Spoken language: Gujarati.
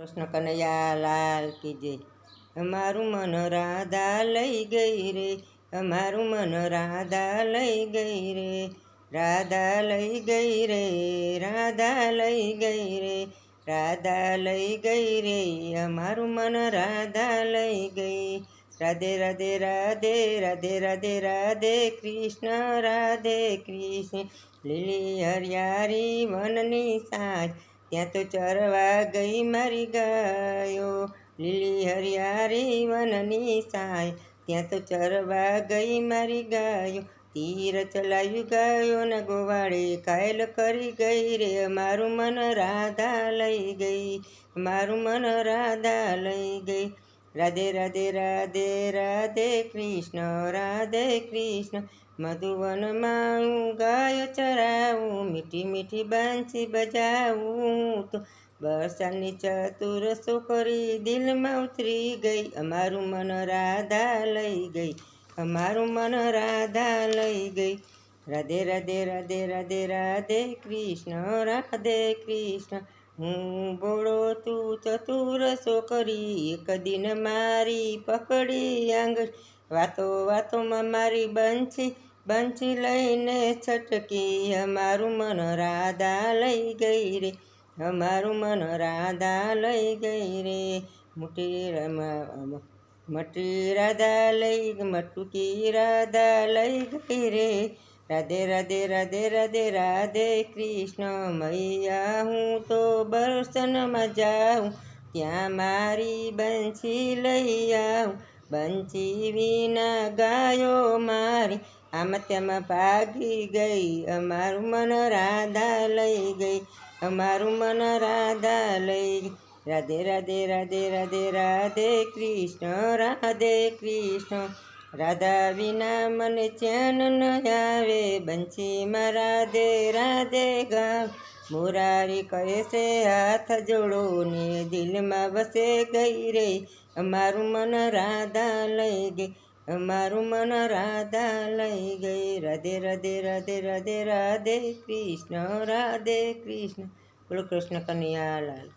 કૃષ્ણ કનૈયા લાલ કી જય। અમારું મન રાધા લઈ ગઈ રે, અમારું મન રાધા લઈ ગઈ રે, રાધા લઈ ગઈ રે, રાધા લઈ ગઈ રે, રાધા લઈ ગઈ રે, અમારું મન રાધા લઈ ગઈ। રાધે રાધે રાધે રાધે રાધે રાધે કૃષ્ણ રાધે કૃષ્ણ। લીલી હરિયાળી વનની સાંજ ત્યાં તો ચરવા ગઈ મારી ગાયો, લીલી હરિયાળી વનની સાંજ ત્યાં તો ચરવા ગઈ મારી ગાયો। તીર ચલાવ્યું ગાયોના ગોવાળે કાયલ કરી ગઈ રે, મારું મન રાધા લઈ ગઈ, મારું મન રાધા લઈ ગઈ। રાધે રાધે રાધે રાધે કૃષ્ણ રાધે કૃષ્ણ। મધુવનમાં હું ગાયો ચરાવું, મીઠી મીઠી બાંસી બજાવું તો બરસાની ચતુર છોકરી દિલમાં ઉતરી ગઈ, અમારું મન રાધા લઈ ગઈ, અમારું મન રાધા લઈ ગઈ। રાધે રાધે રાધે રાધે રાધે કૃષ્ણ રાધે કૃષ્ણ। હું બોળો તું ચતુર છોકરી, એક દિન મારી પકડી આંગળી, વાતો વાતોમાં મારી બંછી લઈને છટકી, અમારું મન રાધા લઈ ગઈ રે, અમારું મન રાધા લઈ ગઈ રે। મટી રાધા લઈ મટુકી રાધા લઈ ગઈ રે। રાધે રાધે રાધે રાધે રાધે કૃષ્ણ। મૈયા હું તો બરસનમાં જાઉં, ત્યાં મારી બંછી લઈ આવું, બંછી વિના ગાયો મારી આમ તેમાં ભાગી ગઈ, અમારું મન રાધા લઈ ગઈ, અમારું મન રાધા લઈ ગઈ। રાધે રાધે રાધે રાધે રાધે કૃષ્ણ રાધે કૃષ્ણ। રાધા વિના મને ચેન ન આવે, બંસીમાં રાધે રાધે ગાવ, મુરારી કહે છે હાથ જોડો ને દિલમાં વસે ગઈ રે, અમારું મન રાધા લઈ ગઈ, અમારું મન રાધા લઈ ગઈ। રાધે રાધે રાધે રાધે રાધે કૃષ્ણ રાધે કૃષ્ણ। બોલો કૃષ્ણ કનૈયા લાલ।